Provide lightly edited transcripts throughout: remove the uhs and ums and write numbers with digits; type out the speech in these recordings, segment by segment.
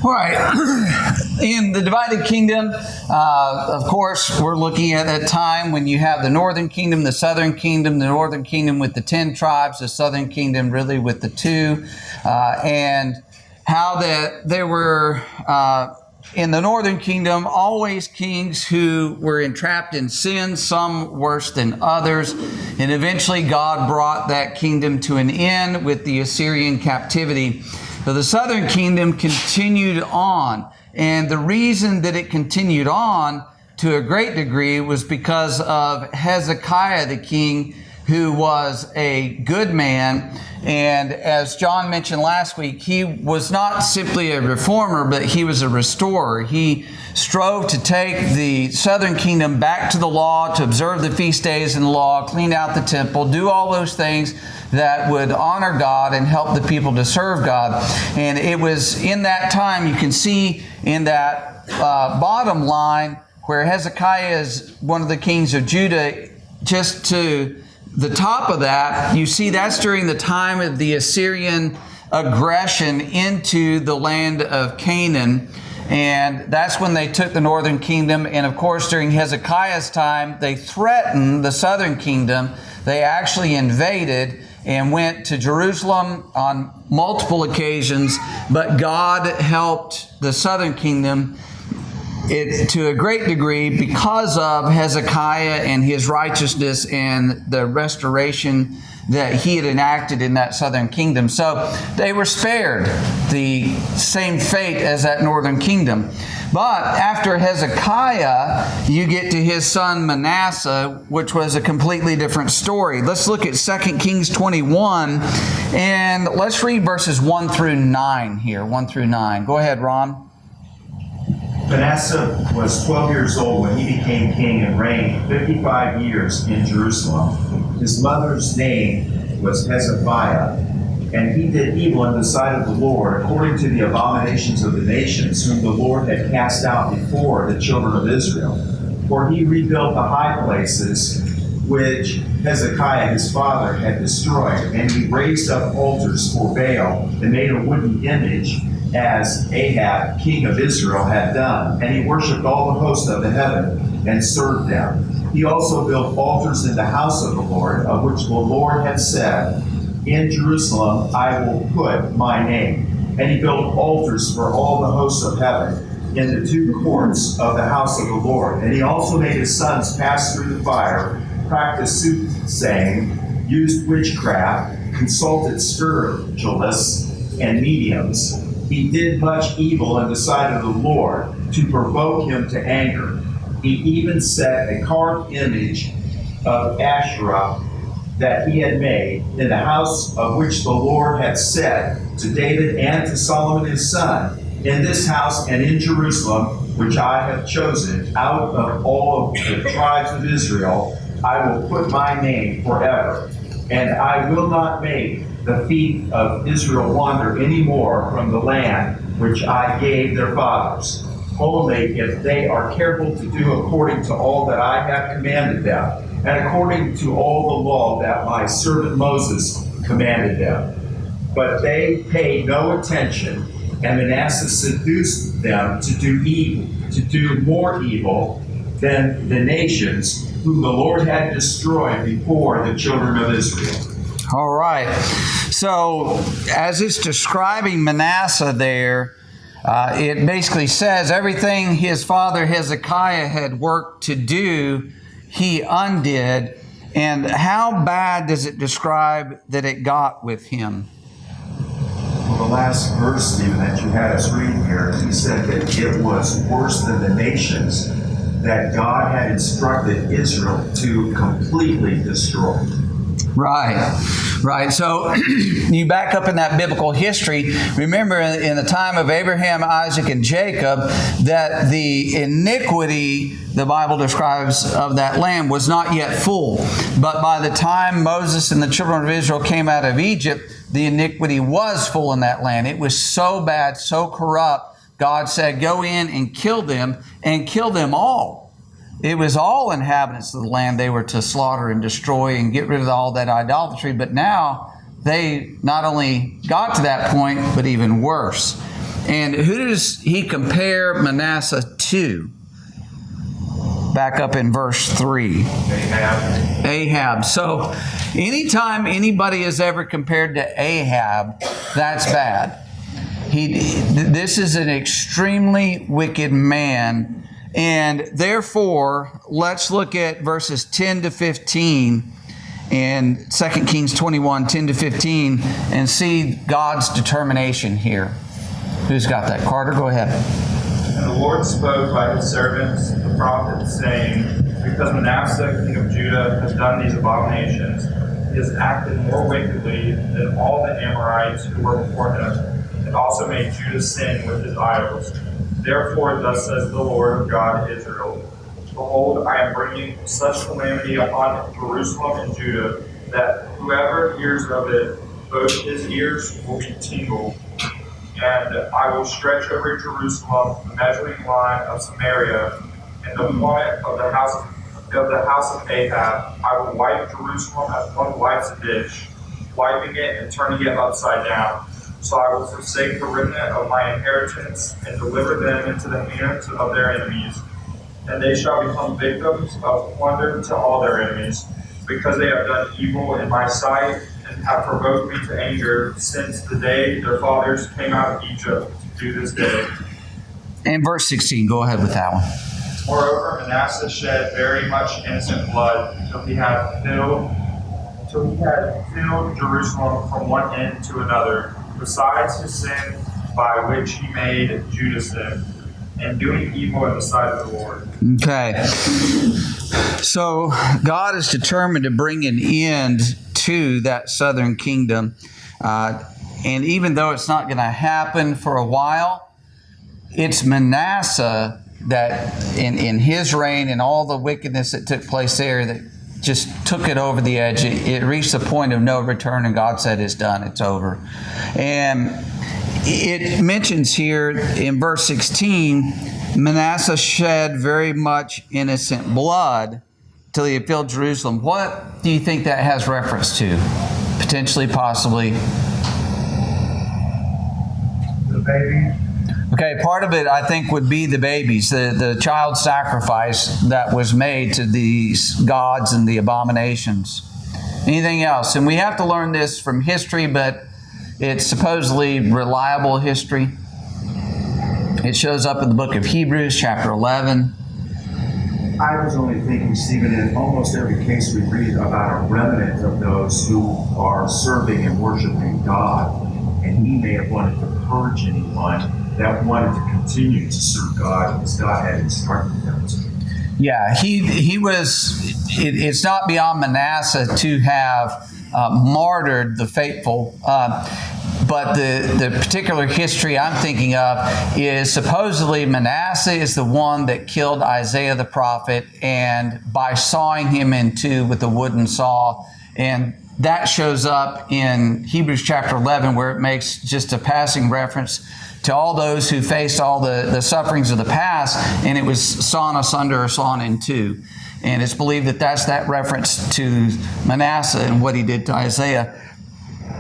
All right. In the divided kingdom, of course, we're looking at a time when you have the northern kingdom, the southern kingdom, the northern kingdom with the 10 tribes, the southern kingdom really with the 2, and how that there were in the northern kingdom always kings who were entrapped in sin, some worse than others, and eventually God brought that kingdom to an end with the Assyrian captivity. So the southern kingdom continued on, and the reason that it continued on to a great degree was because of Hezekiah the king, who was a good man. And as John mentioned last week, he was not simply a reformer, but he was a restorer. He strove to take the southern kingdom back to the law, to observe the feast days in the law, clean out the temple, do all those things that would honor God and help the people to serve God. And it was in that time, you can see in that bottom line, where Hezekiah is one of the kings of Judah, just to the top of that, you see that's during the time of the Assyrian aggression into the land of Canaan. And that's when they took the northern kingdom. And of course, during Hezekiah's time, they threatened the southern kingdom. They actually invaded and went to Jerusalem on multiple occasions. But God helped the southern kingdom to a great degree because of Hezekiah and his righteousness and the restoration that he had enacted in that southern kingdom. So they were spared the same fate as that northern kingdom. But after Hezekiah, you get to his son Manasseh, which was a completely different story. Let's look at 2 Kings 21, and let's read verses 1 through 9 here, 1 through 9. Go ahead, Ron. Manasseh was 12 years old when he became king and reigned 55 years in Jerusalem. His mother's name was Hezekiah, and he did evil in the sight of the Lord, according to the abominations of the nations, whom the Lord had cast out before the children of Israel. For he rebuilt the high places which Hezekiah his father had destroyed, and he raised up altars for Baal and made a wooden image, as Ahab, king of Israel, had done. And he worshipped all the hosts of the heaven and served them. He also built altars in the house of the Lord, of which the Lord had said, in Jerusalem I will put my name. And he built altars for all the hosts of heaven in the 2 courts of the house of the Lord. And he also made his sons pass through the fire, practiced soothsaying, used witchcraft, consulted spiritualists and mediums. He did much evil in the sight of the Lord to provoke him to anger. He even set a carved image of Asherah that he had made in the house of which the Lord had said to David and to Solomon his son, in this house and in Jerusalem, which I have chosen out of all of the tribes of Israel, I will put my name forever. And I will not make the feet of Israel wander any more from the land which I gave their fathers, only if they are careful to do according to all that I have commanded them, and according to all the law that my servant Moses commanded them. But they paid no attention, and Manasseh seduced them to do evil, to do more evil than the nations whom the Lord had destroyed before the children of Israel. All right. So as it's describing Manasseh there, it basically says everything his father Hezekiah had worked to do, he undid. And how bad does it describe that it got with him? Well, the last verse, Stephen, that you had us read here, he said that it was worse than the nations that God had instructed Israel to completely destroy. Right. So you back up in that biblical history. Remember in the time of Abraham, Isaac, and Jacob, that the iniquity, the Bible describes, of that land was not yet full. But by the time Moses and the children of Israel came out of Egypt, the iniquity was full in that land. It was so bad, so corrupt, God said, go in and kill them all. It was all inhabitants of the land they were to slaughter and destroy and get rid of all that idolatry. But now they not only got to that point, but even worse. And who does he compare Manasseh to? Back up in verse 3. Ahab. So anytime anybody is ever compared to Ahab, that's bad. This is an extremely wicked man. And therefore, let's look at verses 10 to 15 in 2 Kings 21, 10 to 15, and see God's determination here. Who's got that? Carter, go ahead. And the Lord spoke by his servants, the prophets, saying, because Manasseh, king of Judah, has done these abominations, he has acted more wickedly than all the Amorites who were before him, and also made Judah sin with his idols. Therefore, thus says the Lord God of Israel, behold, I am bringing such calamity upon Jerusalem and Judah, that whoever hears of it, both his ears will be tingled. And I will stretch over Jerusalem the measuring line of Samaria, and the plummet of the house of Ahab. I will wipe Jerusalem as one wipes a dish, wiping it and turning it upside down. So I will forsake the remnant of my inheritance and deliver them into the hands of their enemies. And they shall become victims of plunder to all their enemies, because they have done evil in my sight and have provoked me to anger since the day their fathers came out of Egypt to this day. And verse 16, go ahead with that one. Moreover, Manasseh shed very much innocent blood till he had filled Jerusalem from one end to another, besides his sin by which he made Judah sin, and doing evil in the sight of the Lord. Okay. So God is determined to bring an end to that southern kingdom. And even though it's not going to happen for a while, it's Manasseh that in his reign and all the wickedness that took place there that just took it over the edge. It reached the point of no return, and God said, it's done, it's over. And it mentions here in verse 16, Manasseh shed very much innocent blood till he had filled Jerusalem. What do you think that has reference to? Potentially, possibly. The baby. Okay, part of it, I think, would be the babies, the child sacrifice that was made to these gods and the abominations. Anything else? And we have to learn this from history, but it's supposedly reliable history. It shows up in the book of Hebrews, chapter 11. I was only thinking, Stephen, in almost every case we read about a remnant of those who are serving and worshiping God, and he may have wanted to purge anyone that wanted to continue to serve God as God had instructed them to. Yeah, he was, it's not beyond Manasseh to have martyred the faithful, but the particular history I'm thinking of is supposedly Manasseh is the one that killed Isaiah the prophet, and by sawing him in two with a wooden saw. And that shows up in Hebrews chapter 11, where it makes just a passing reference to all those who faced all the sufferings of the past, and it was sawn asunder or sawn in two. And it's believed that that's that reference to Manasseh and what he did to Isaiah.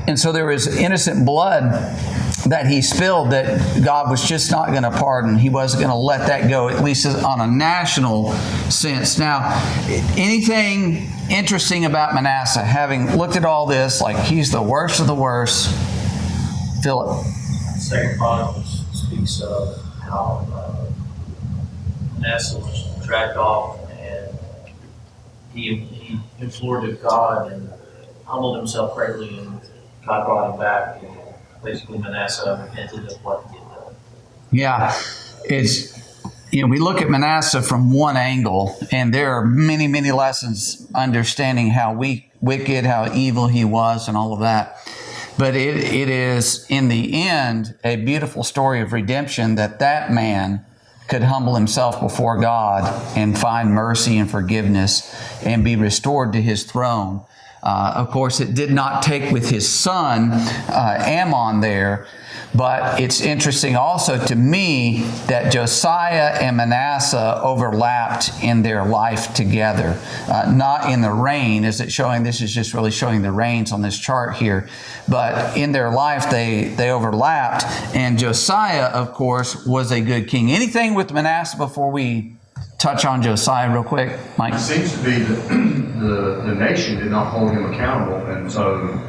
And so there was innocent blood that he spilled that God was just not going to pardon. He wasn't going to let that go, at least on a national sense. Now, anything interesting about Manasseh, having looked at all this, like he's the worst of the worst? Philip. Second Chronicles speaks of how Manasseh was dragged off, and he implored of God and humbled himself greatly, and God brought him back. And basically, Manasseh repented of what he had done. Yeah, we look at Manasseh from one angle, and there are many, many lessons understanding how wicked, how evil he was, and all of that. But it is, in the end, a beautiful story of redemption that man could humble himself before God and find mercy and forgiveness and be restored to his throne. Of course, it did not take with his son, Ammon there, But it's interesting also to me that Josiah and Manasseh overlapped in their life together. Not in the reign, is it showing, this is just really showing the reigns on this chart here. But in their life, they overlapped. And Josiah, of course, was a good king. Anything with Manasseh before we touch on Josiah real quick, Mike? It seems to be that the nation did not hold him accountable, and so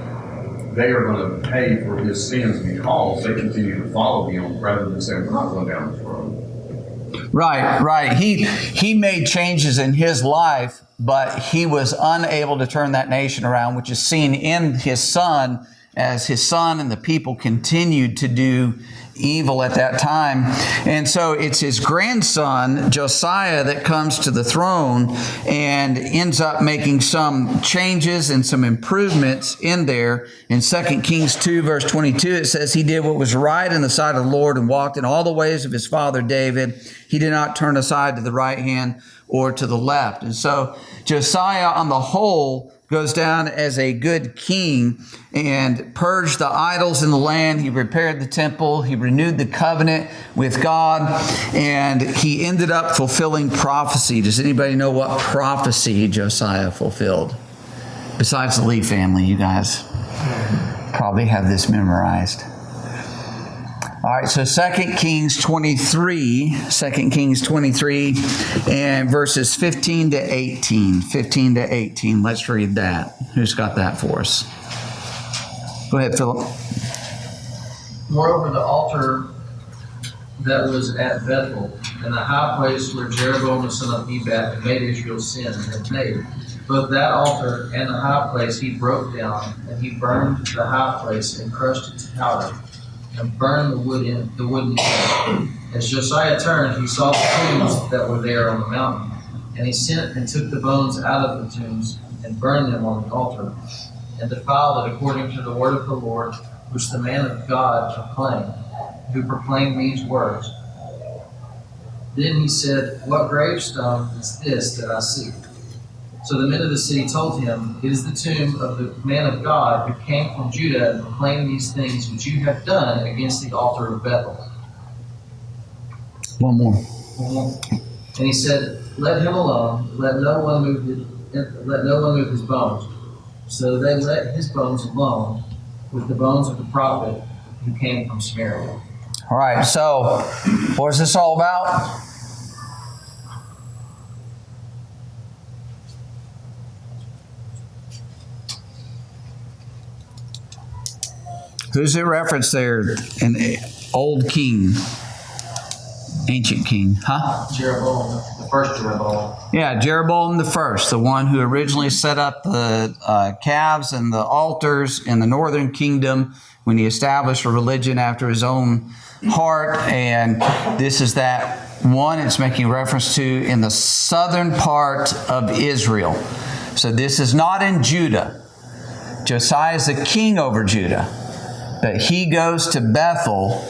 they are going to pay for his sins because they continue to follow him rather than saying, we're not going down this road. Right. He made changes in his life, but he was unable to turn that nation around, which is seen in his son, as his son and the people continued to do evil at that time. And so it's his grandson, Josiah, that comes to the throne and ends up making some changes and some improvements in there. In 2 Kings 2, verse 22, it says, he did what was right in the sight of the Lord and walked in all the ways of his father David. He did not turn aside to the right hand or to the left. And so Josiah, on the whole, goes down as a good king and purged the idols in the land. He repaired the temple. He renewed the covenant with God, and he ended up fulfilling prophecy. Does anybody know what prophecy Josiah fulfilled? Besides the Lee family, you guys probably have this memorized. All right, so 2 Kings 23 and verses 15 to 18. 15 to 18. Let's read that. Who's got that for us? Go ahead, Philip. Moreover, the altar that was at Bethel, and the high place where Jeroboam the son of Nebat had made Israel sin, had made, both that altar and the high place he broke down, and he burned the high place and crushed its powder, and burned the wooden image. As Josiah turned, he saw the tombs that were there on the mountain, and he sent and took the bones out of the tombs and burned them on the altar, and defiled it according to the word of the Lord, which the man of God proclaimed, who proclaimed these words. Then he said, what gravestone is this that I see? So the men of the city told him, it is the tomb of the man of God who came from Judah and proclaimed these things which you have done against the altar of Bethel. One more. And he said, let him alone, let no one move his bones. So they let his bones alone with the bones of the prophet who came from Samaria. All right, so what is this all about? Who's it referenced there? An old king, ancient king, huh? Jeroboam, the first Jeroboam. Yeah, Jeroboam the first, the one who originally set up the calves and the altars in the northern kingdom when he established a religion after his own heart. And this is that one it's making reference to in the southern part of Israel. So this is not in Judah. Josiah is the king over Judah. But he goes to Bethel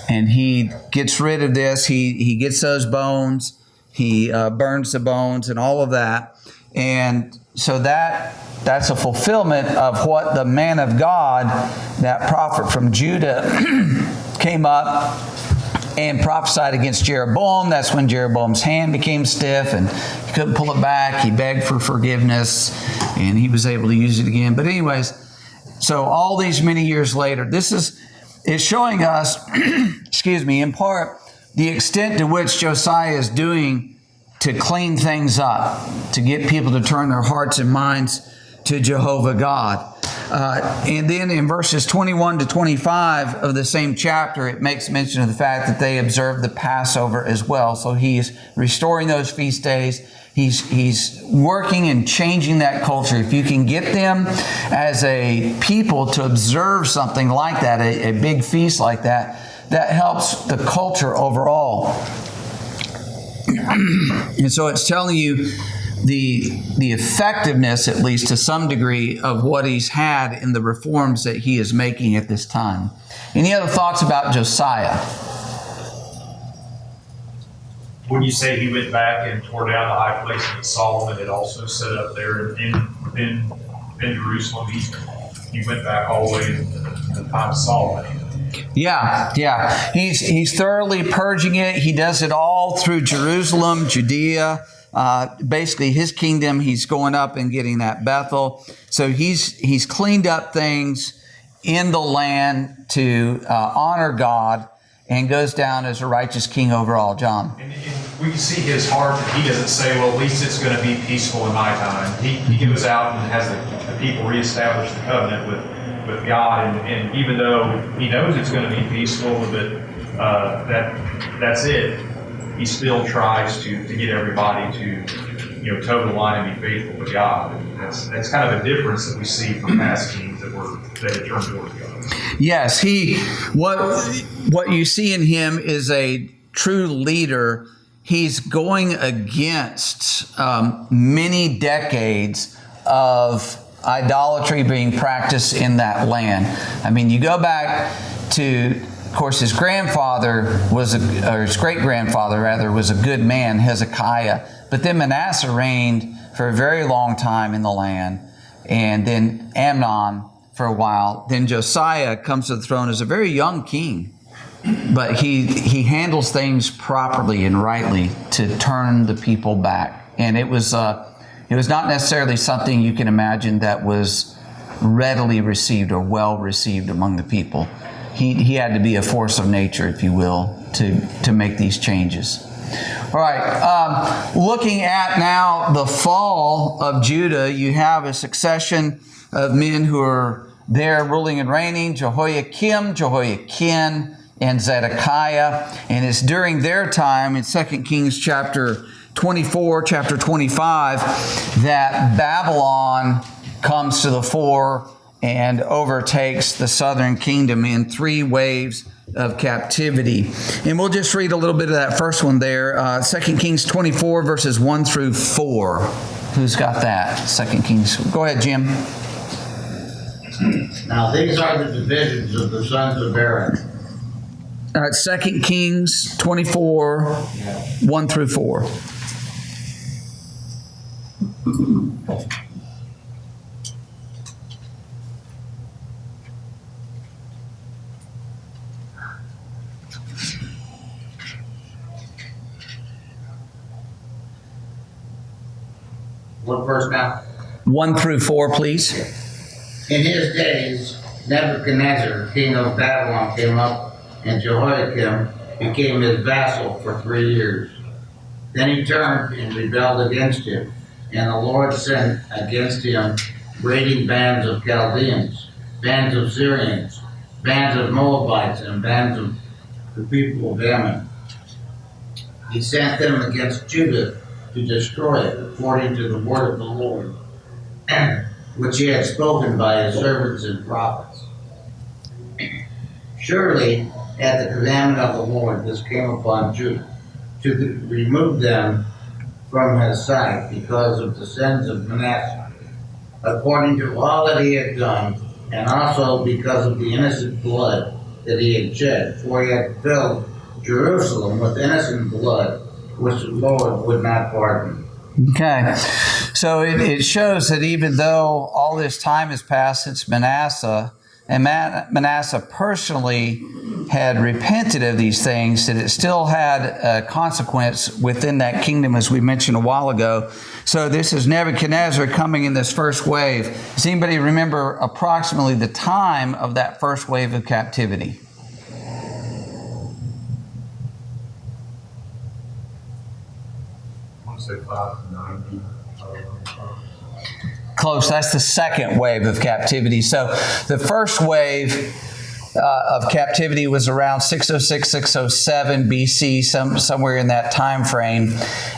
and he gets rid of this. He gets those bones. He burns the bones and all of that. And so that's a fulfillment of what the man of God, that prophet from Judah, came up and prophesied against Jeroboam. That's when Jeroboam's hand became stiff and he couldn't pull it back. He begged for forgiveness and he was able to use it again. But anyways, so all these many years later, it's showing us, in part, the extent to which Josiah is doing to clean things up, to get people to turn their hearts and minds to Jehovah God. And then in verses 21 to 25 of the same chapter, it makes mention of the fact that they observed the Passover as well. So he's restoring those feast days. He's working and changing that culture. If you can get them as a people to observe something like that, a big feast like that, that helps the culture overall. And so it's telling you the effectiveness, at least to some degree, of what he's had in the reforms that he is making at this time. Any other thoughts about Josiah? When you say he went back and tore down the high place that Solomon had also set up there in Jerusalem, he went back all the way to the time of Solomon. Yeah. He's thoroughly purging it. He does it all through Jerusalem, Judea. Basically, his kingdom. He's going up and getting that Bethel. So he's cleaned up things in the land to honor God, and goes down as a righteous king overall. John. And we can see his heart that he doesn't say, well, at least it's going to be peaceful in my time. He goes out and has the people reestablish the covenant with God, and even though he knows it's going to be peaceful, but that's it, he still tries to get everybody to toe the line and be faithful to God. And that's kind of a difference that we see from past kings that had turned towards God. Yes, what you see in him is a true leader. He's going against many decades of idolatry being practiced in that land. I mean, you go back to, of course, his grandfather his great-grandfather rather, was a good man, Hezekiah. But then Manasseh reigned for a very long time in the land, and then Amnon for a while. Then Josiah comes to the throne as a very young king, but he handles things properly and rightly to turn the people back. And it was not necessarily something you can imagine that was readily received or well received among the people. He had to be a force of nature, if you will, to make these changes. All right, looking at now the fall of Judah, you have a succession of men who are there ruling and reigning: Jehoiakim, Jehoiakim, and Zedekiah. And it's during their time in 2 Kings chapter 24, chapter 25, that Babylon comes to the fore and overtakes the southern kingdom in 3 waves of captivity. And we'll just read a little bit of that first one there. 2 Kings 24, verses 1 through 4. Who's got that? 2 Kings. Go ahead, Jim. Now these are the divisions of the sons of Aaron. 2 Kings 24, 1 through 4. What verse now? 1 through 4, please. In his days, Nebuchadnezzar, king of Babylon, came up, and Jehoiakim became his vassal for 3 years. Then he turned and rebelled against him, and the Lord sent against him raiding bands of Chaldeans, bands of Syrians, bands of Moabites, and bands of the people of Ammon. He sent them against Judah to destroy it, according to the word of the Lord, which he had spoken by his servants and prophets. Surely, at the commandment of the Lord, this came upon Judah, to remove them from his sight because of the sins of Manasseh, according to all that he had done, and also because of the innocent blood that he had shed, for he had filled Jerusalem with innocent blood, which the Lord would not pardon. Okay. So it shows that even though all this time has passed since Manasseh, and Manasseh personally had repented of these things, that it still had a consequence within that kingdom, as we mentioned a while ago. So this is Nebuchadnezzar coming in this first wave. Does anybody remember approximately the time of that first wave of captivity? I want to say 590. Close. That's the second wave of captivity. So the first wave of captivity was around 606, 607 BC, somewhere in that time frame.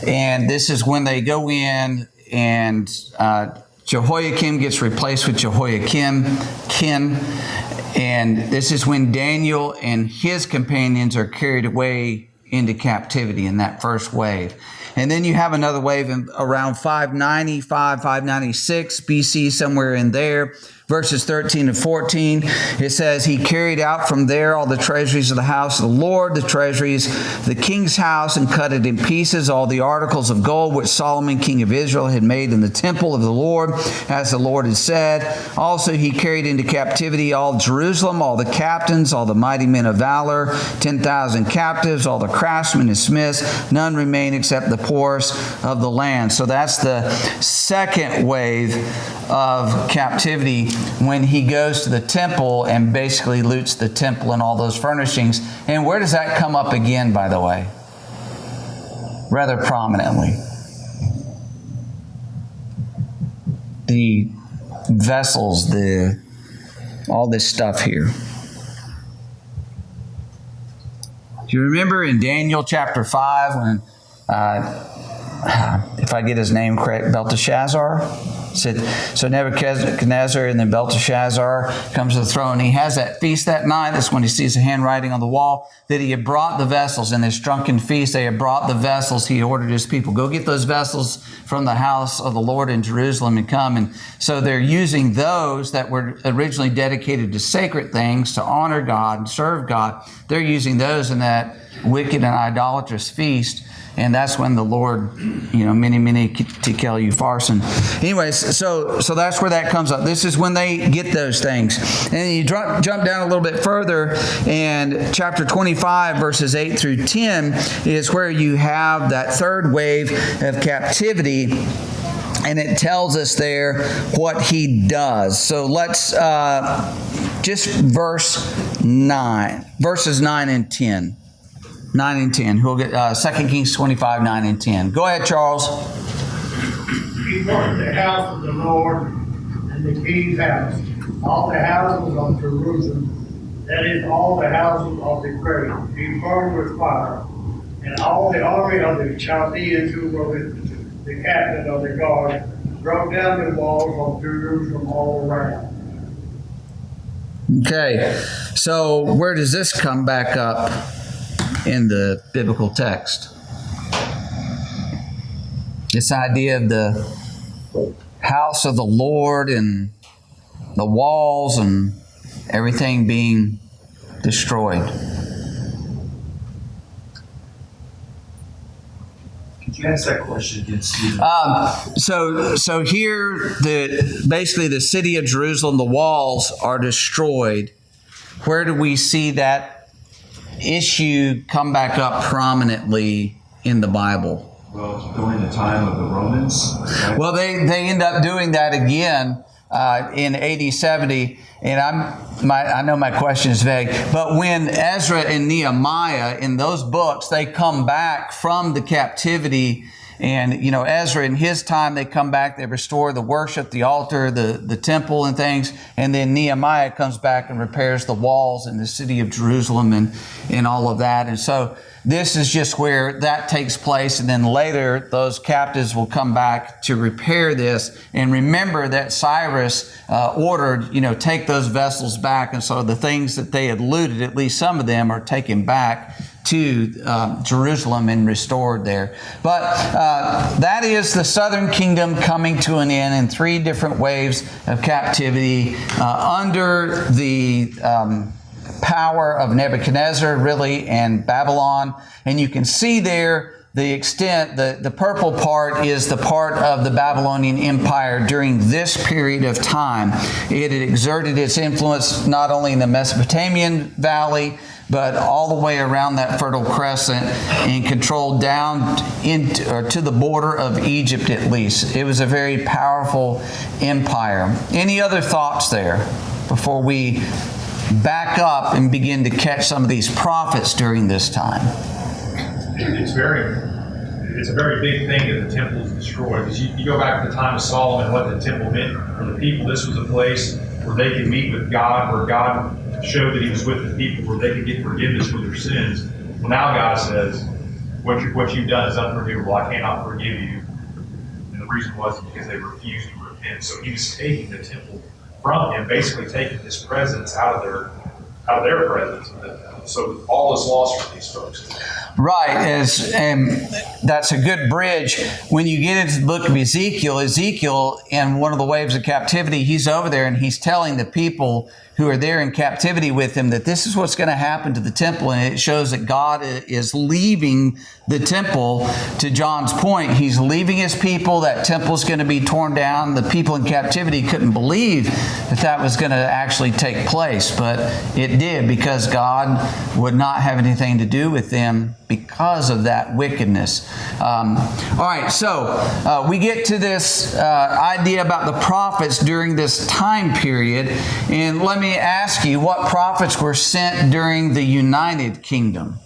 And this is when they go in and Jehoiakim gets replaced with Jehoiakim, and this is when Daniel and his companions are carried away into captivity in that first wave. And then you have another wave in around 595, 596 BC, somewhere in there. Verses 13 and 14, it says, he carried out from there all the treasuries of the house of the Lord, the treasuries of the king's house, and cut it in pieces, all the articles of gold which Solomon, king of Israel, had made in the temple of the Lord, as the Lord had said. Also he carried into captivity all Jerusalem, all the captains, all the mighty men of valor, 10,000 captives, all the craftsmen and smiths. None remain except the poorest of the land. So that's the second wave of captivity, when he goes to the temple and basically loots the temple and all those furnishings. And where does that come up again, by the way? Rather prominently. The vessels, all this stuff here. Do you remember in Daniel chapter 5 when, if I get his name correct, Belteshazzar? So Nebuchadnezzar and then Belteshazzar comes to the throne. He has that feast that night. That's when he sees the handwriting on the wall that he had brought the vessels. In this drunken feast, they had brought the vessels. He ordered his people, go get those vessels from the house of the Lord in Jerusalem and come. And so they're using those that were originally dedicated to sacred things, to honor God and serve God. They're using those in that wicked and idolatrous feast. And that's when the Lord, many tekel upharsin. Anyways, so that's where that comes up. This is when they get those things. And you jump down a little bit further, and chapter 25, verses 8 through 10 is where you have that third wave of captivity. And it tells us there what he does. So let's just verses 9 and 10. 9 and 10. Who'll get 2 Kings 25, 9 and 10. Go ahead, Charles. He brought the house of the Lord and the king's house, all the houses of Jerusalem, that is, all the houses of the great, he burned with fire, and all the army of the Chaldeans who were with the captain of the guard broke down the walls of Jerusalem all around. Okay, so where does this come back up in the biblical text? This idea of the house of the Lord and the walls and everything being destroyed. Could you ask that question again, Stephen? So here, basically the city of Jerusalem, the walls are destroyed. Where do we see that issue come back up prominently in the Bible? Well, during the time of the Romans. Right? Well, they end up doing that again in AD 70, and I know my question is vague, but when Ezra and Nehemiah in those books, they come back from the captivity. And, Ezra in his time, they come back, they restore the worship, the altar, the temple and things. And then Nehemiah comes back and repairs the walls in the city of Jerusalem and all of that. And so this is just where that takes place. And then later, those captives will come back to repair this. And remember that Cyrus ordered, take those vessels back. And so the things that they had looted, at least some of them, are taken back to Jerusalem and restored there. But that is the southern kingdom coming to an end in 3 different waves of captivity under the power of Nebuchadnezzar, really, and Babylon. And you can see there the extent, the purple part is the part of the Babylonian Empire during this period of time. It had exerted its influence not only in the Mesopotamian Valley, but all the way around that Fertile Crescent and controlled down to the border of Egypt at least. It was a very powerful empire. Any other thoughts there before we back up and begin to catch some of these prophets during this time? It's a very big thing that the temple is destroyed. Because you go back to the time of Solomon, what the temple meant for the people. This was a place where they could meet with God, where God showed that he was with the people, where they could get forgiveness for their sins. Well, now God says, what you've done is unforgivable. I cannot forgive you. And the reason was because they refused to repent. So he was taking the temple from him, basically taking his presence out of their presence. So all is lost for these folks. Right, and that's a good bridge. When you get into the book of Ezekiel, in one of the waves of captivity, he's over there and he's telling the people who are there in captivity with him that this is what's going to happen to the temple. And it shows that God is leaving the temple. To John's point, he's leaving his people. That temple's going to be torn down. The people in captivity couldn't believe that that was going to actually take place, but it did, because God would not have anything to do with them because of that wickedness. All right, so we get to this idea about the prophets during this time period. And let me ask you, what prophets were sent during the United Kingdom?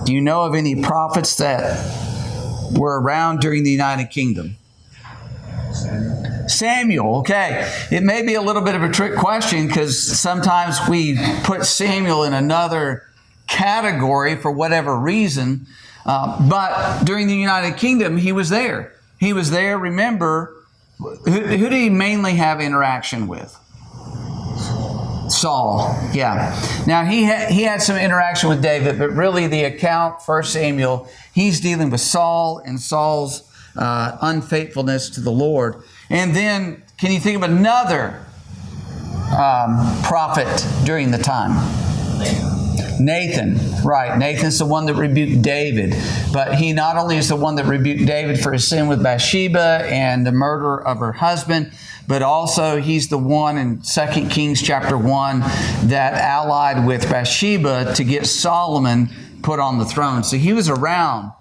Do you know of any prophets that were around during the United Kingdom? Samuel, okay. It may be a little bit of a trick question, because sometimes we put Samuel in another category for whatever reason. But during the United Kingdom, he was there. He was there. Remember, who did he mainly have interaction with? Saul, yeah. Now, he had some interaction with David, but really the account, 1 Samuel, he's dealing with Saul and Saul's unfaithfulness to the Lord. And then, can you think of another prophet during the time? Nathan, right. Nathan's the one that rebuked David. But he not only is the one that rebuked David for his sin with Bathsheba and the murder of her husband, but also he's the one in 2 Kings chapter 1 that allied with Bathsheba to get Solomon put on the throne. So he was around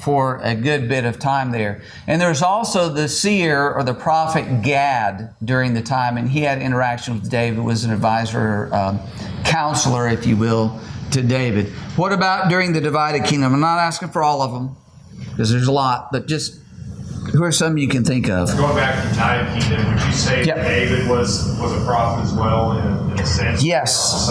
for a good bit of time there. And there's also the seer or the prophet Gad during the time, and he had interaction with David, was an advisor, counselor, if you will, to David. What about during the divided kingdom? I'm not asking for all of them, because there's a lot, but just who are some you can think of? Going back to the United Kingdom, would you say Yep. that David was a prophet as well in a sense? Yes.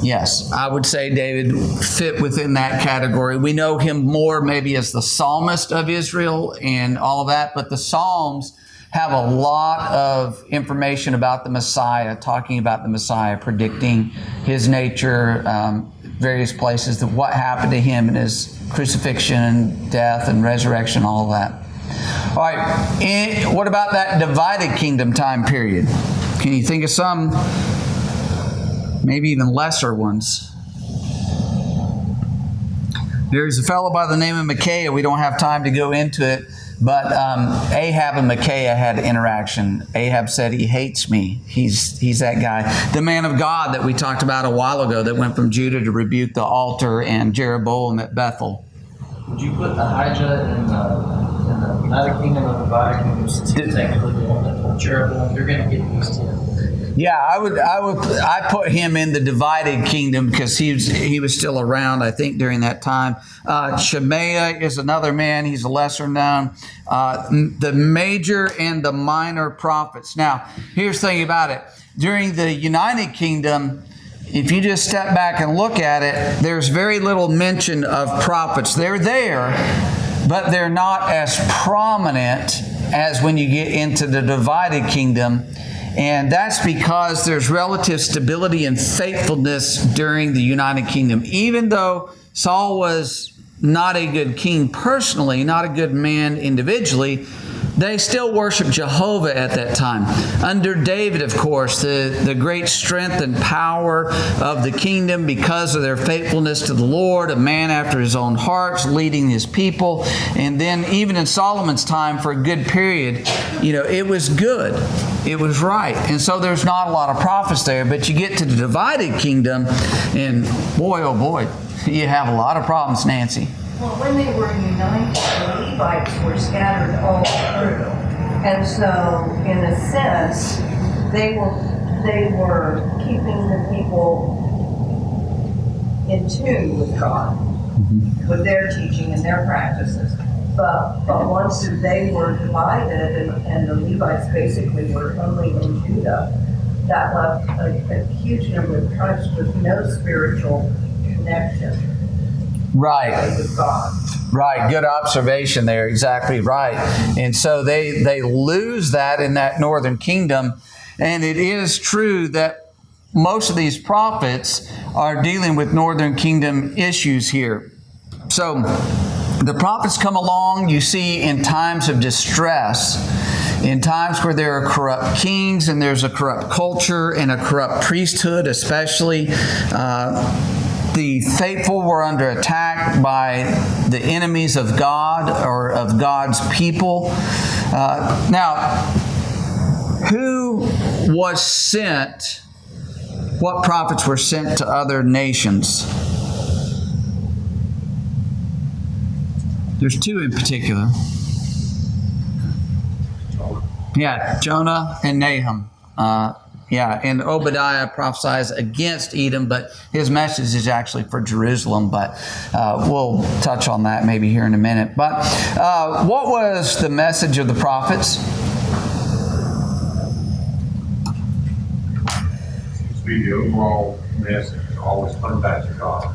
Yes. I would say David fit within that category. We know him more maybe as the psalmist of Israel and all of that, but the Psalms have a lot of information about the Messiah, talking about the Messiah, predicting his nature, various places, that what happened to him in his crucifixion, death, and resurrection, all of that. All right, what about that divided kingdom time period? Can you think of some, maybe even lesser ones? There's a fellow by the name of Micaiah. We don't have time to go into it, but Ahab and Micaiah had interaction. Ahab said, he hates me. He's that guy. The man of God that we talked about a while ago that went from Judah to rebuke the altar and Jeroboam at Bethel. Would you put Ahijah in the United Kingdom or the divided kingdom, since he's technically the one that pulled Jeroboam? They're going to get these 10. Yeah, I put him in the divided kingdom because he was still around, I think, during that time. Shemaiah is another man. He's a lesser known. The major and the minor prophets. Now, here's the thing about it. During the United Kingdom, if you just step back and look at it, there's very little mention of prophets. They're there, but they're not as prominent as when you get into the divided kingdom. And that's because there's relative stability and faithfulness during the United Kingdom. Even though Saul was not a good king personally, not a good man individually, they still worshiped Jehovah at that time. Under David, of course, the great strength and power of the kingdom because of their faithfulness to the Lord, a man after his own heart, leading his people. And then even in Solomon's time, for a good period, it was good. It was right. And so there's not a lot of prophets there. But you get to the divided kingdom, and boy, oh boy, you have a lot of problems, Nancy. Well, when they were united, the Levites were scattered all through. And so, in a sense, they were keeping the people in tune with God, with their teaching and their practices. But once they were divided and the Levites basically were only in Judah, that left a huge number of tribes with no spiritual connection. Right. With God. Right. Good observation there. Exactly right. And so they lose that in that northern kingdom. And it is true that most of these prophets are dealing with northern kingdom issues here. So the prophets come along, you see, in times of distress, in times where there are corrupt kings and there's a corrupt culture and a corrupt priesthood especially. The faithful were under attack by the enemies of God or of God's people. Now, who was sent? What prophets were sent to other nations? There's two in particular. Yeah, Jonah and Nahum. And Obadiah prophesies against Edom, but his message is actually for Jerusalem. But we'll touch on that maybe here in a minute. But what was the message of the prophets? Be the overall message, always come back to God.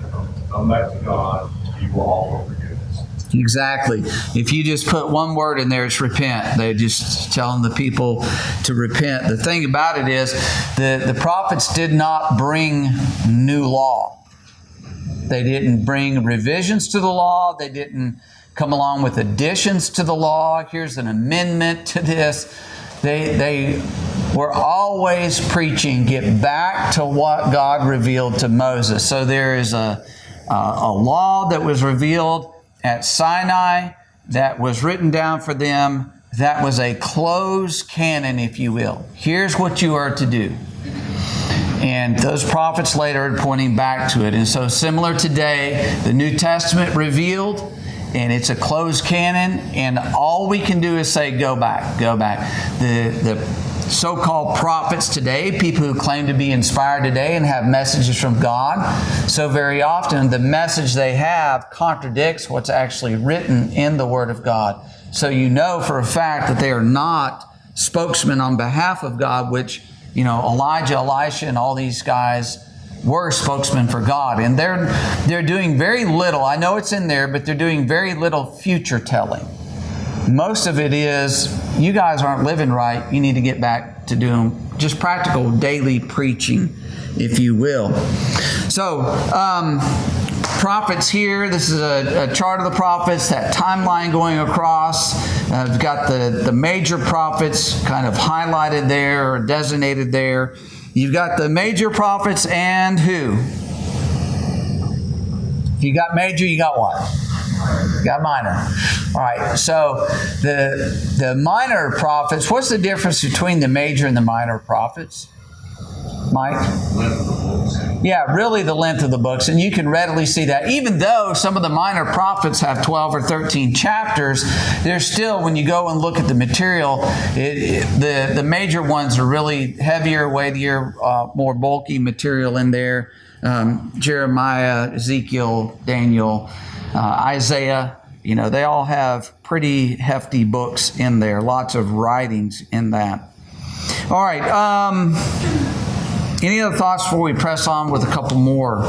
Come back to God, He will offer forgiveness. Exactly. If you just put one word in there, it's repent. They're just telling the people to repent. The thing about it is the prophets did not bring new law. They didn't bring revisions to the law. They didn't come along with additions to the law. Here's an amendment to this. They were always preaching, get back to what God revealed to Moses. So there is a law that was revealed at Sinai that was written down for them. That was a closed canon, if you will. Here's what you are to do. And those prophets later are pointing back to it. And so similar today, the New Testament revealed, and it's a closed canon, and all we can do is say, go back, go back. The so-called prophets today, people who claim to be inspired today and have messages from God, so very often the message they have contradicts what's actually written in the Word of God. So you know for a fact that they are not spokesmen on behalf of God, which, Elijah, Elisha, and all these guys were spokesmen for God. And they're doing very little. I know it's in there, but they're doing very little future telling. Most of it is, you guys aren't living right. You need to get back to doing just practical daily preaching, if you will. So, prophets here. This is a chart of the prophets, that timeline going across. We've got the major prophets kind of highlighted there or designated there. You've got the major prophets and who? If you got major, you got what? You got minor. All right, so the minor prophets, what's the difference between the major and the minor prophets? Mike? Length of the books. Yeah, really the length of the books. And you can readily see that. Even though some of the minor prophets have 12 or 13 chapters, there's still, when you go and look at the material, the major ones are really heavier, weightier, more bulky material in there. Jeremiah, Ezekiel, Daniel, Isaiah, they all have pretty hefty books in there. Lots of writings in that. All right. Any other thoughts before we press on with a couple more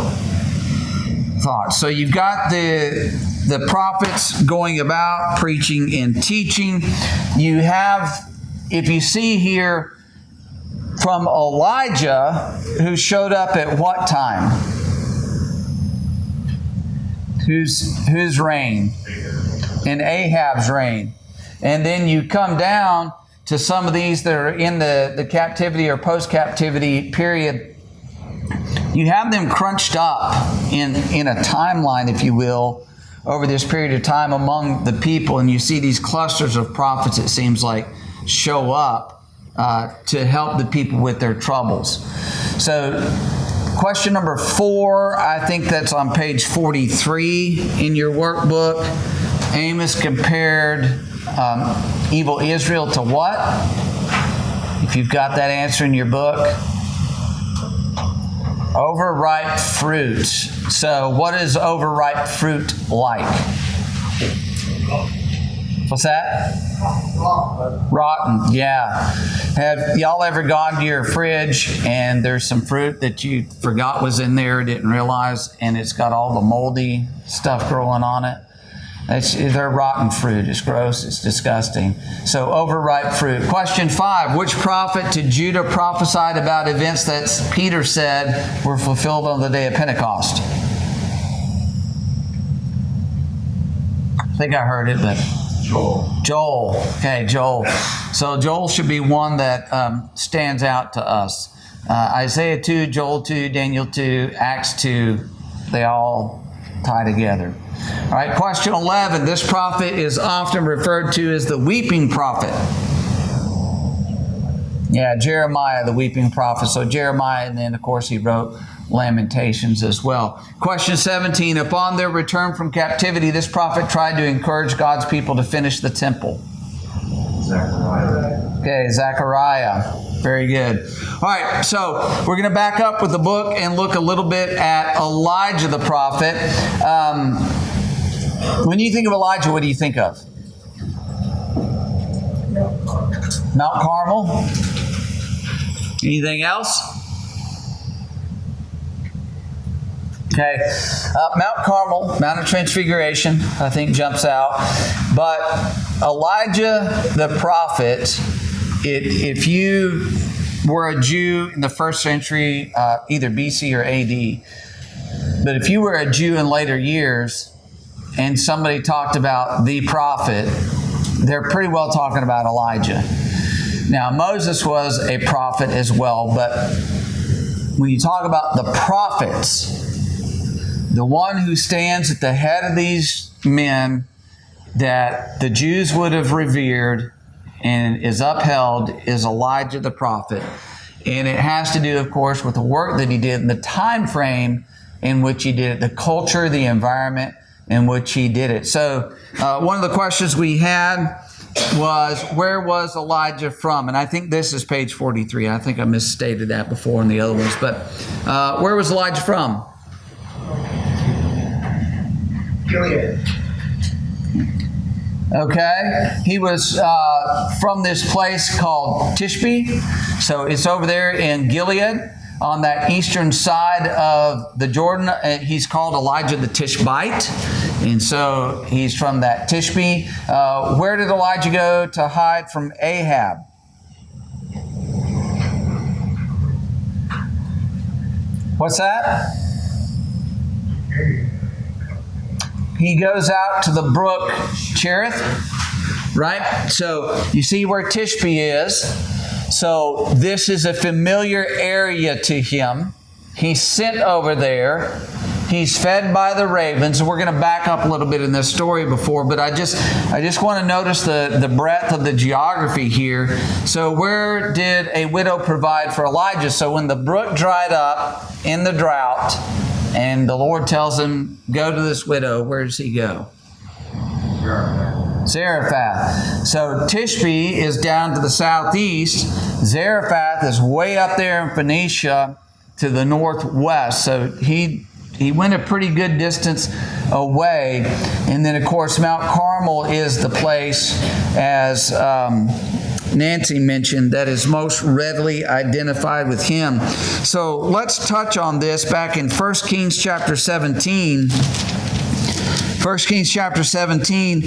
thoughts? So you've got the prophets going about preaching and teaching. You have, if you see here, from Elijah, who showed up at what time? Whose reign? In Ahab's reign. And then you come down to some of these that are in the captivity or post-captivity period. You have them crunched up in a timeline, if you will, over this period of time among the people. And you see these clusters of prophets, it seems like, show up to help the people with their troubles. So question number 4, I think that's on page 43 in your workbook. Amos compared evil Israel to what? If you've got that answer in your book. Overripe fruit. So what is overripe fruit like? What's that? Rotten, yeah. Have y'all ever gone to your fridge and there's some fruit that you forgot was in there, didn't realize, and it's got all the moldy stuff growing on it? They're rotten fruit. It's gross. It's disgusting. So overripe fruit. Question 5. Which prophet to Judah prophesied about events that Peter said were fulfilled on the day of Pentecost? I think I heard it, but Joel. Okay, Joel. So Joel should be one that stands out to us. Isaiah 2, Joel 2, Daniel 2, Acts 2, they all tie together. All right, question 11. This prophet is often referred to as the weeping prophet. Yeah, Jeremiah, the weeping prophet. So Jeremiah, and then of course he wrote Lamentations as well. Question 17. Upon their return from captivity, this prophet tried to encourage God's people to finish the temple. Zechariah. Okay, Zechariah. Very good. All right, so we're going to back up with the book and look a little bit at Elijah the prophet. When you think of Elijah, what do you think of? Mount Carmel? Anything else? Okay. Mount Carmel, Mount of Transfiguration, I think jumps out. But Elijah the prophet, if you were a Jew in the first century, either BC or AD, but if you were a Jew in later years and somebody talked about the prophet, they're pretty well talking about Elijah. Now, Moses was a prophet as well, but when you talk about the prophets, the one who stands at the head of these men that the Jews would have revered and is upheld is Elijah the prophet. And it has to do, of course, with the work that he did and the time frame in which he did it, the culture, the environment in which he did it. So one of the questions we had was, where was Elijah from? And I think this is page 43. I think I misstated that before in the other ones. But where was Elijah from? Gilead. Okay, he was from this place called Tishbe. So it's over there in Gilead on that eastern side of the Jordan. He's called Elijah the Tishbite. And so he's from that Tishbe. Where did Elijah go to hide from Ahab? What's that? He goes out to the brook Cherith, right? So you see where Tishbe is. So this is a familiar area to him. He's sent over there. He's fed by the ravens. We're going to back up a little bit in this story before, but I just want to notice the breadth of the geography here. So where did a widow provide for Elijah? So when the brook dried up in the drought, and the Lord tells him, go to this widow, where does he go? Zarephath. So Tishbe is down to the southeast. Zarephath is way up there in Phoenicia to the northwest. So he went a pretty good distance away. And then, of course, Mount Carmel is the place, as Nancy mentioned, that is most readily identified with him. So let's touch on this back in 1 Kings chapter 17. 1 Kings chapter 17,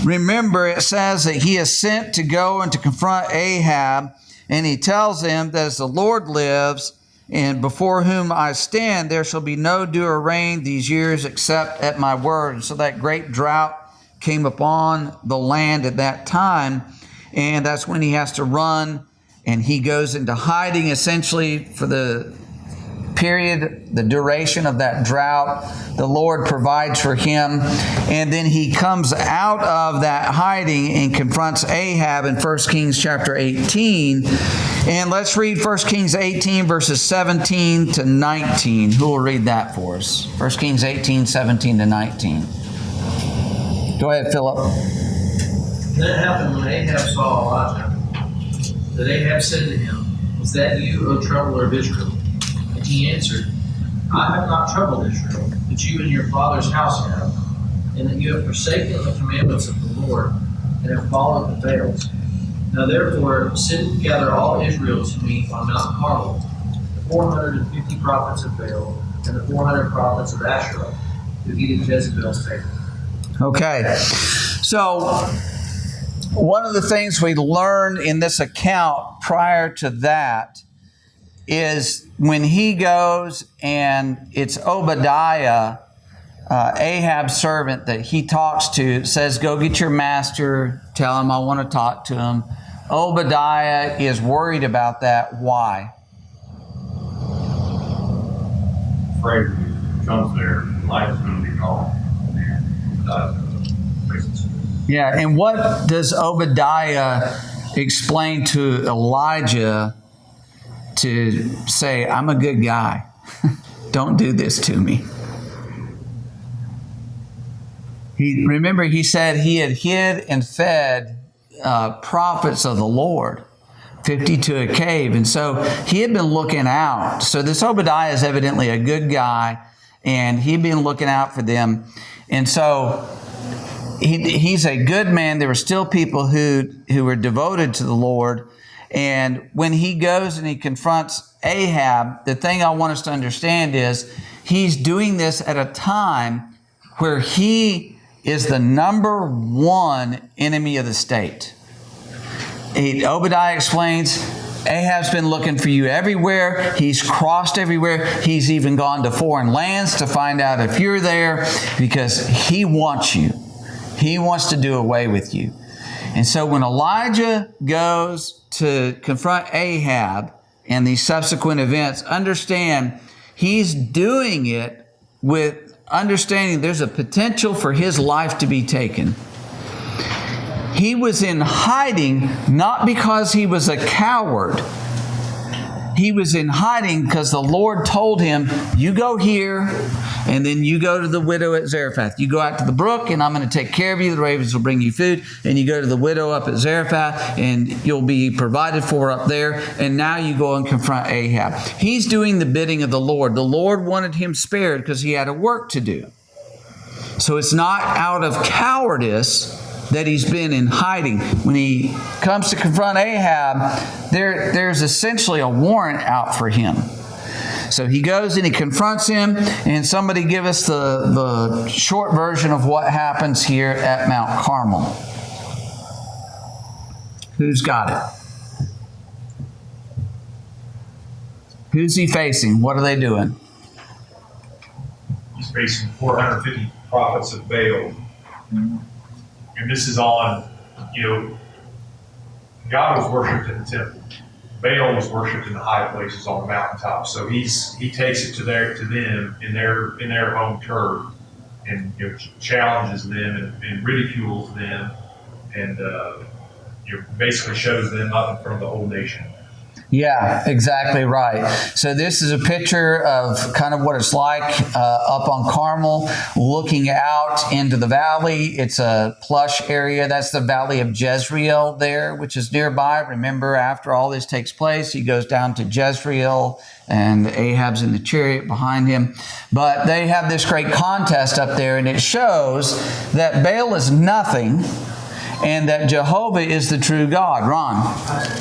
remember it says that he is sent to go and to confront Ahab, and he tells him that as the Lord lives, and before whom I stand, there shall be no dew or rain these years except at my word. And so that great drought came upon the land at that time, and that's when he has to run, and he goes into hiding essentially for the period, the duration of that drought. The Lord provides for him, and then he comes out of that hiding and confronts Ahab in 1 Kings chapter 18. And let's read 1 Kings 18 verses 17 to 19. Who will read that for us? 1 Kings 18, 17 to 19. Go ahead, Philip. Then it happened when Ahab saw Elijah, that Ahab said to him, "Was that you, O troubler of Israel?" And he answered, "I have not troubled Israel, but you and your father's house have, and that you have forsaken the commandments of the Lord, and have followed the Baals. Now therefore send together all Israel to me on Mount Carmel, the 450 prophets of Baal, and the 400 prophets of Asherah, to eat at Jezebel's table." Okay. So, one of the things we learn in this account prior to that is when he goes and it's Obadiah, Ahab's servant that he talks to, says, go get your master, tell him I want to talk to him. Obadiah is worried about that. Why? Afraid when he comes there, life is going to be gone. Yeah, and what does Obadiah explain to Elijah to say, I'm a good guy. Don't do this to me. Remember, he said he had hid and fed prophets of the Lord, 50 to a cave. And so he had been looking out. So this Obadiah is evidently a good guy, and he'd been looking out for them. And so he's a good man. There were still people who were devoted to the Lord. And when he goes and he confronts Ahab, the thing I want us to understand is he's doing this at a time where he is the number one enemy of the state. Obadiah explains, Ahab's been looking for you everywhere. He's crossed everywhere. He's even gone to foreign lands to find out if you're there because he wants you. He wants to do away with you. And so when Elijah goes to confront Ahab and these subsequent events, understand he's doing it with understanding there's a potential for his life to be taken. He was in hiding not because he was a coward. He was in hiding because the Lord told him, you go here, and then you go to the widow at Zarephath. You go out to the brook, and I'm going to take care of you. The ravens will bring you food. And you go to the widow up at Zarephath, and you'll be provided for up there. And now you go and confront Ahab. He's doing the bidding of the Lord. The Lord wanted him spared because he had a work to do. So it's not out of cowardice that he's been in hiding. When he comes to confront Ahab, there's essentially a warrant out for him. So he goes and he confronts him, and somebody give us the short version of what happens here at Mount Carmel. Who's got it? Who's he facing? What are they doing? He's facing 450 prophets of Baal. And this is on, God was worshipped in the temple. Baal was worshipped in the high places on the mountaintops. So he takes it to them in their home turf, and challenges them and ridicules them, and basically shows them up in front of the whole nation. Yeah, exactly right. So this is a picture of kind of what it's like up on Carmel, looking out into the valley. It's a plush area. That's the valley of Jezreel there, which is nearby. Remember, after all this takes place, he goes down to Jezreel, and Ahab's in the chariot behind him. But they have this great contest up there, and it shows that Baal is nothing, and that Jehovah is the true God. Ron?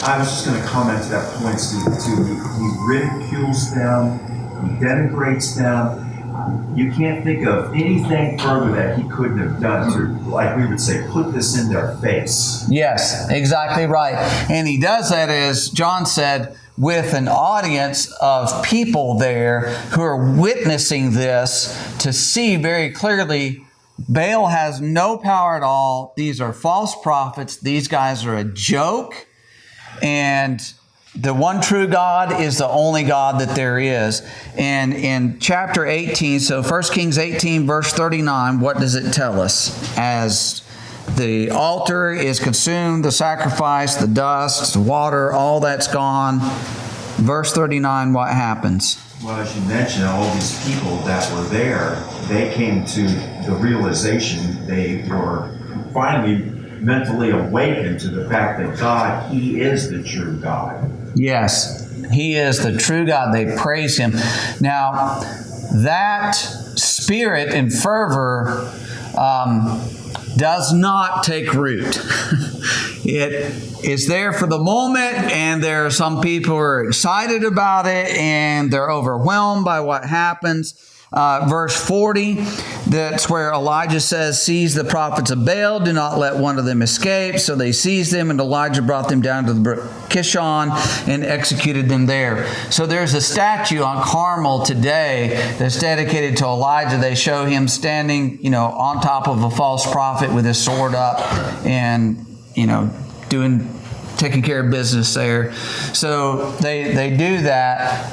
I was just going to comment to that point, Steve, too. He ridicules them, he denigrates them. You can't think of anything further that he couldn't have done to, like we would say, put this in their face. Yes, exactly right. And he does that, as John said, with an audience of people there who are witnessing this to see very clearly Baal has no power at all. These are false prophets. These guys are a joke. And the one true God is the only God that there is. And in chapter 18, so 1 Kings 18, verse 39, what does it tell us? As the altar is consumed, the sacrifice, the dust, the water, all that's gone. Verse 39, what happens? Well, as you mentioned, all these people that were there, they came to the realization, they were finally mentally awakened to the fact that God, He is the true God. Yes, He is the true God. They praise Him. Now, that spirit and fervor does not take root. It is there for the moment, and there are some people who are excited about it, and they're overwhelmed by what happens. verse 40, that's where Elijah says, seize the prophets of Baal, do not let one of them escape. So they seized them, and Elijah brought them down to the brook Kishon and executed them there. So there's a statue on Carmel today that's dedicated to Elijah. They show him standing, on top of a false prophet with his sword up and, taking care of business there. So they do that.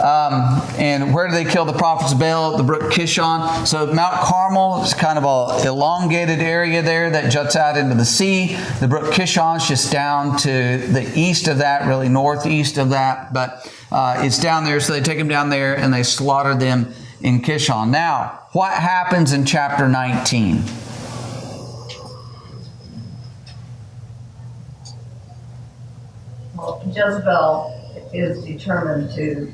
And where do they kill the prophets of Baal? At the brook Kishon. So Mount Carmel is kind of an elongated area there that juts out into the sea. The brook Kishon is just down to the east of that, really northeast of that. But it's down there, so they take them down there and they slaughter them in Kishon. Now, what happens in chapter 19? Well, Jezebel is determined to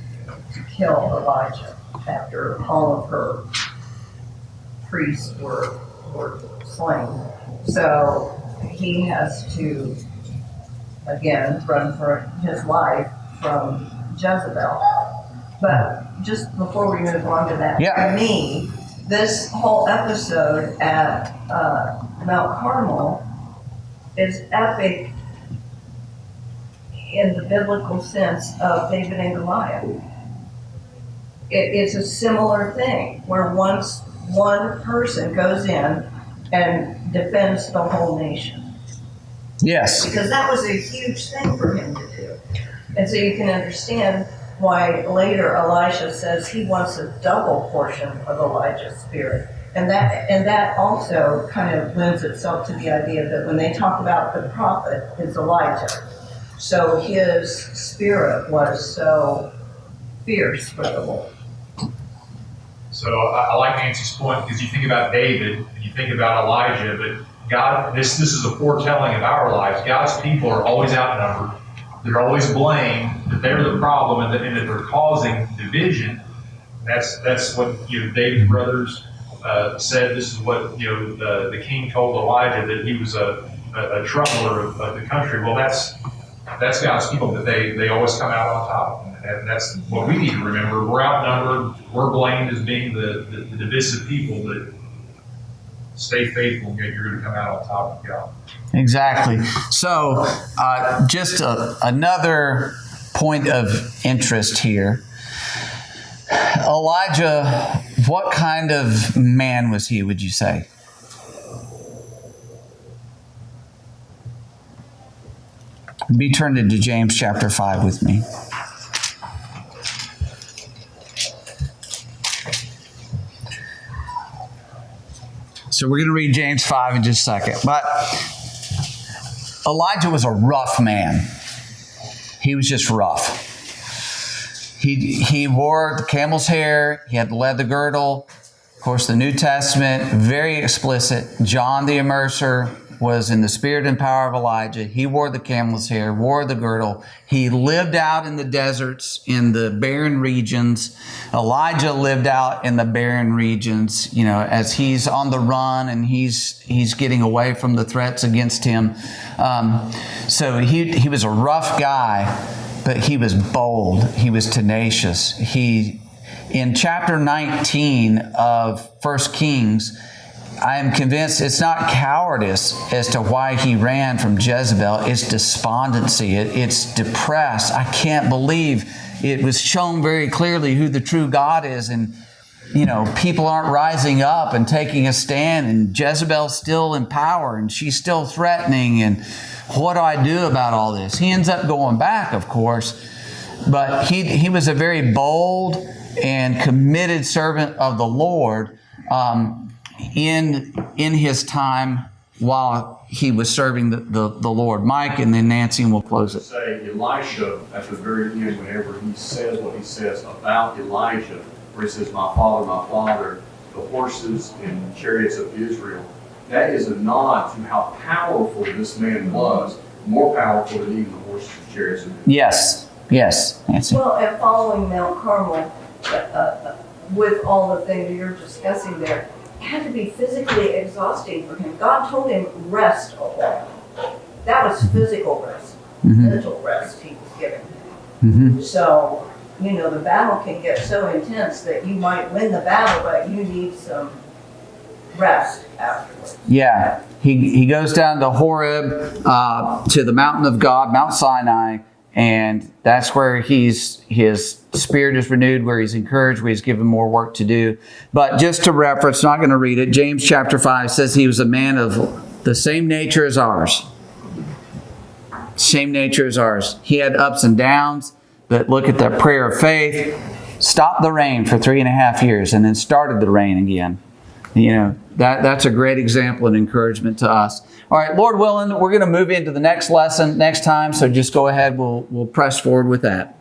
kill Elijah after all of her priests were slain. So he has to, again, run for his life from Jezebel. But just before we move on to that, Yeah. for me, this whole episode at Mount Carmel is epic in the biblical sense of David and Goliath. It's a similar thing where once one person goes in and defends the whole nation. Yes. Because that was a huge thing for him to do. And so you can understand why later Elisha says he wants a double portion of Elijah's spirit. And that also kind of lends itself to the idea that when they talk about the prophet, it's Elijah. So his spirit was so fierce for the Lord. So I like Nancy's point, because you think about David and you think about Elijah, but God, this is a foretelling of our lives. God's people are always outnumbered. They're always blamed that they're the problem and that they're causing division. That's what David's brothers said. This is what the king told Elijah, that he was a troubler of the country. Well, that's God's people, that they always come out on top. And that's what we need to remember. We're outnumbered. We're blamed as being the divisive people, but stay faithful, and you're going to come out on top of God. Exactly. So just another point of interest here. Elijah, what kind of man was he, would you say? Be turned into James chapter 5 with me. So we're going to read James 5 in just a second. But Elijah was a rough man. He was just rough. He wore the camel's hair. He had the leather girdle. Of course, the New Testament, very explicit. John the Immerser was in the spirit and power of Elijah. He wore the camel's hair, wore the girdle. He lived out in the deserts, in the barren regions. Elijah lived out in the barren regions, as he's on the run and he's getting away from the threats against him. So he was a rough guy, but he was bold. He was tenacious. In chapter 19 of 1 Kings, I am convinced it's not cowardice as to why he ran from Jezebel. It's despondency. It's depressed. I can't believe it was shown very clearly who the true God is. And, people aren't rising up and taking a stand. And Jezebel's still in power and she's still threatening. And what do I do about all this? He ends up going back, of course. But he was a very bold and committed servant of the Lord. In his time while he was serving the Lord. Mike, and then Nancy, and we'll close it. Say Elisha at the very end, whenever he says what he says about Elijah, where he says, my father, the horses and chariots of Israel, that is a nod to how powerful this man was, more powerful than even the horses and chariots of Israel. Yes, Nancy. Well, and following Mount Carmel, with all the things you're discussing there, it had to be physically exhausting for him. God told him, rest a while. That was physical rest. Mental rest he was giving him. So you know, the battle can get so intense that you might win the battle, but you need some rest afterwards. Yeah, he goes down to Horeb, to the mountain of God, Mount Sinai, and that's where his spirit is renewed, where he's encouraged, where he's given more work to do. But just to reference, not going to read it, James chapter 5 says he was a man of the same nature as ours. Same nature as ours. He had ups and downs, but look at that prayer of faith. Stopped the rain for 3.5 years and then started the rain again. You know, that's a great example and encouragement to us. All right, Lord willing, we're going to move into the next lesson next time, so just go ahead. We'll press forward with that.